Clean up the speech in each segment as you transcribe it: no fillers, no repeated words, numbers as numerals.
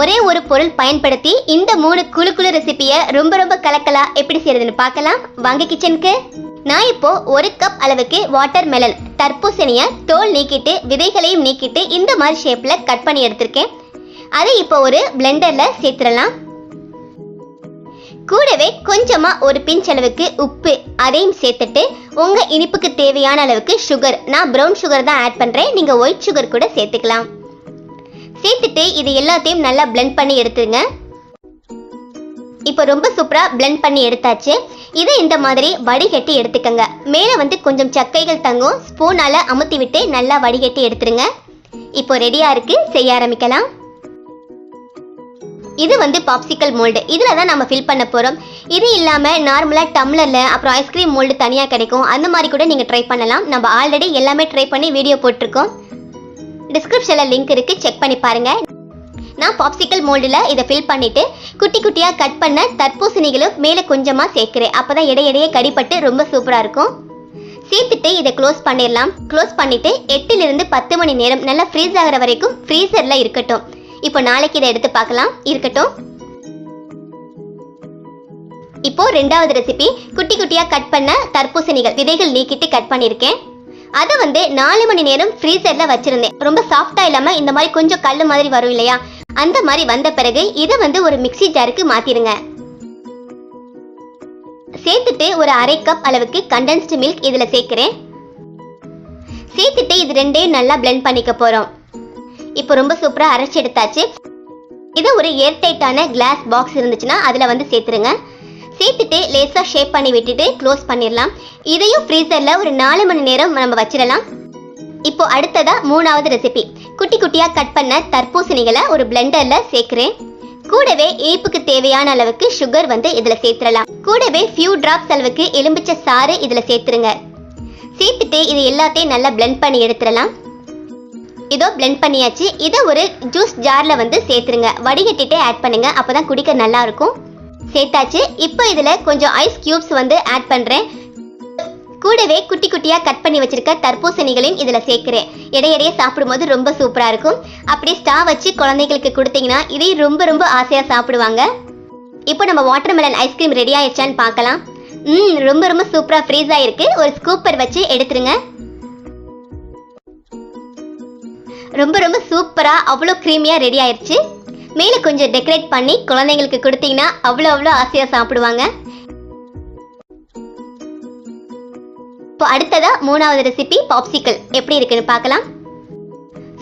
ஒரே ஒரு பொருள் பயன்படுத்தி இந்த 3 குளு குளு ரெசிபியை ரொம்ப ரொம்ப கலக்கலா எப்படி செய்யறதுன்னு பார்க்கலாம். வாங்க கிச்சனுக்கு. நான் இப்போ 1 கப் அளவுக்கு வாட்டர் மெலன் தர்பூசணிய தோல் நீக்கிட்டு விதைகளையும் நீக்கிட்டு இந்த மாதிரி ஷேப்ல கட் பண்ணி எடுத்திருக்கேன். அதை இப்போ ஒரு பிளெண்டர்ல சேர்த்துடலாம். கூடவே கொஞ்சமா ஒரு பிஞ்ச் அளவுக்கு உப்பு அதையும் சேர்த்துட்டு உங்க இனிப்புக்கு தேவையான அளவுக்கு சுகர், நான் ப்ரௌன் சுகர் தான் ஆட் பண்றேன், நீங்க ஒயிட் சுகர் கூட சேர்த்துக்கலாம். சேர்த்துட்டு இது எல்லாத்தையும் நல்லா பிளெண்ட் பண்ணி எடுத்துங்க. இப்போ ரொம்ப சூப்பரா பிளெண்ட் பண்ணி எடுத்தாச்சு. இதை இந்த மாதிரி வடிகட்டி எடுத்துக்கங்க. மேலே கொஞ்சம் சக்கைகள் தங்கும், ஸ்பூனால அமுத்தி விட்டு நல்லா வடிகட்டி எடுத்துருங்க. இப்போ ரெடியா இருக்கு, செய்ய ஆரம்பிக்கலாம். இது பாப்சிக்கல் மோல்டு, இதில் தான் நம்ம ஃபில் பண்ண போகிறோம். இது இல்லாமல் நார்மலாக டம்ளரில் அப்புறம் ஐஸ்கிரீம் மோல்டு தனியாக கிடைக்கும், அந்த மாதிரி கூட நீங்கள் ட்ரை பண்ணலாம். நம்ம ஆல்ரெடி எல்லாமே ட்ரை பண்ணி வீடியோ போட்டிருக்கோம். டிஸ்கிரிப்ஷனில் லிங்க் இருக்குது, செக் பண்ணி பாருங்கள். நான் பாப்சிக்கல் மோல்டில் இதை ஃபில் பண்ணிவிட்டு குட்டி குட்டியாக கட் பண்ண தர்பூசணிகளும் மேலே கொஞ்சமாக சேர்க்குறேன். அப்போ தான் இடையிடையே கடிப்பட்டு ரொம்ப சூப்பராக இருக்கும். சேர்த்துட்டு இதை க்ளோஸ் பண்ணிடலாம். க்ளோஸ் பண்ணிவிட்டு 8 to 10 மணி நேரம் நல்லா ஃப்ரீஸ் ஆகிற வரைக்கும் ஃப்ரீசரில் இருக்கட்டும். இப்போ நாளைக்கு இதை எடுத்து பார்க்கலாம். இருக்கட்டும். இப்போ ரெண்டாவது ரெசிபி, குட்டி குட்டியா கட் பண்ண தர்பூசணிகள் விதைகள் நீக்கிட்டு கட் பண்ணியிருக்கேன். அதை 4 மணி நேரம் ஃப்ரீசர்ல வச்சிருந்தேன். ரொம்ப சாஃப்டா இல்லாம இந்த மாதிரி கொஞ்சம் கல்லு மாதிரி வரும் இல்லையா, அந்த மாதிரி வந்த பிறகு இதை ஒரு மிக்ஸி ஜாருக்கு மாத்திருங்க. சேர்த்துட்டு ஒரு 1/2 கப் அளவுக்கு கண்டென்ஸ்டு மில்க் இதுல சேர்க்கிறேன். சேர்த்துட்டு இது ரெண்டையும் நல்லா பிளெண்ட் பண்ணிக்க போறோம். இப்போ ரொம்ப சூப்பரா அரைச்சி எடுத்தாச்சு. இதை ஒரு ஏர்டைட்டான கிளாஸ் பாக்ஸ் இருந்துச்சுன்னா அதில் சேர்த்துருங்க. சேர்த்துட்டு லேசாக ஷேப் பண்ணி விட்டுட்டு க்ளோஸ் பண்ணிடலாம். இதையும் ஃப்ரீசரில் ஒரு 4 மணி நேரம் நம்ம வச்சிடலாம். இப்போ அடுத்ததாக 3வது ரெசிபி, குட்டி குட்டியாக கட் பண்ண தர்பூசணிகளை ஒரு பிளெண்டரில் சேர்க்குறேன். கூடவே இனிப்புக்கு தேவையான அளவுக்கு சுகர் இதில் சேர்த்துடலாம். கூடவே ஃபியூ டிராப்ஸ் அளவுக்கு எலும்பிச்சை சாறு இதில் சேர்த்துருங்க. சேர்த்துட்டு இது எல்லாத்தையும் நல்லா பிளெண்ட் பண்ணி எடுத்துடலாம். இதோ பிளெண்ட் பண்ணியாச்சு. இதை ஒரு ஜூஸ் ஜாரில் சேர்த்துருங்க. வடிகட்டிட்டே ஆட் பண்ணுங்க, அப்போதான் குடிக்க நல்லா இருக்கும். சேர்த்தாச்சு. இப்போ இதில் கொஞ்சம் ஐஸ் கியூப்ஸ் ஆட் பண்ணுறேன். கூடவே குட்டி குட்டியாக கட் பண்ணி வச்சிருக்க தர்பூசணிகளையும் இதில் சேர்க்குறேன். இடையிடையே சாப்பிடும்போது ரொம்ப சூப்பராக இருக்கும். அப்படியே ஸ்டா வச்சு குழந்தைங்களுக்கு கொடுத்தீங்கன்னா இதையும் ரொம்ப ரொம்ப ஆசையாக சாப்பிடுவாங்க. இப்போ நம்ம வாட்டர் மெலன் ஐஸ்கிரீம் ரெடி ஆயிடுச்சான்னு பார்க்கலாம். ரொம்ப ரொம்ப சூப்பராக ஃப்ரீஸ் ஆகிருக்கு. ஒரு ஸ்கூப்பர் வச்சு எடுத்துருங்க. ரொம்ப ரொம்ப சூப்பரா அவ்வளோ க்ரீமியா ரெடி ஆயிடுச்சு. மேலே கொஞ்சம் டெக்கரேட் பண்ணி குழந்தைங்களுக்கு கொடுத்தீங்கன்னா அவ்வளோ ஆசையா சாப்பிடுவாங்க. இப்போ அடுத்ததா 3வது ரெசிபி, பாப்சிக்கல் எப்படி இருக்குன்னு பார்க்கலாம்.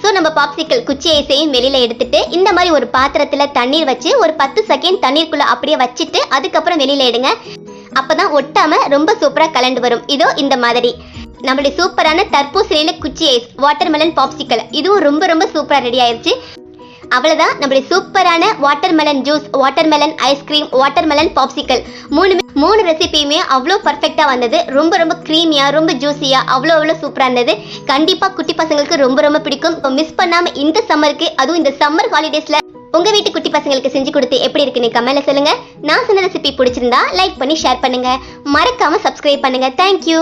ஸோ நம்ம பாப்சிக்கல் குச்சி ஐஸையும் வெளியில எடுத்துட்டு இந்த மாதிரி ஒரு பாத்திரத்துல தண்ணீர் வச்சு ஒரு 10 செகண்ட் தண்ணீருக்குள்ள அப்படியே வச்சுட்டு அதுக்கப்புறம் வெளியில எடுங்க. அப்பதான் ஒட்டாம ரொம்ப சூப்பரா கலந்து வரும். இதோ இந்த மாதிரி நம்மளுடைய சூப்பரான தர்பூசணியில குச்சி ஐஸ் வாட்டர் மெலன் பாப்சிக்கல் இதுவும் ரொம்ப ரொம்ப சூப்பரா ரெடி ஆயிருச்சு. அவ்வளவுதான், நம்மளுடைய சூப்பரான water melon juice, water melon ice cream, water melon popsicle 3 ரெசிபியுமே அவ்வளோ பர்ஃபெக்டா வந்தது. ரொம்ப ரொம்ப க்ரீமியா, ரொம்ப ஜூஸியா, அவ்வளோ சூப்பரா இருந்தது. கண்டிப்பா குட்டி பசங்களுக்கு ரொம்ப ரொம்ப பிடிக்கும். மிஸ் பண்ணாம இந்த சம்மருக்கு, அதுவும் இந்த சம்மர் ஹாலிடேஸ்ல உங்க வீட்டு குட்டி பசங்களுக்கு செஞ்சு கொடுத்து எப்படி இருக்குன்னு கமெண்ட்ல சொல்லுங்க. நான் சொன்ன ரெசிபி பிடிச்சிருந்தா லைக் பண்ணி ஷேர் பண்ணுங்க. மறக்காம சப்ஸ்கிரைப் பண்ணுங்க. தேங்க்யூ.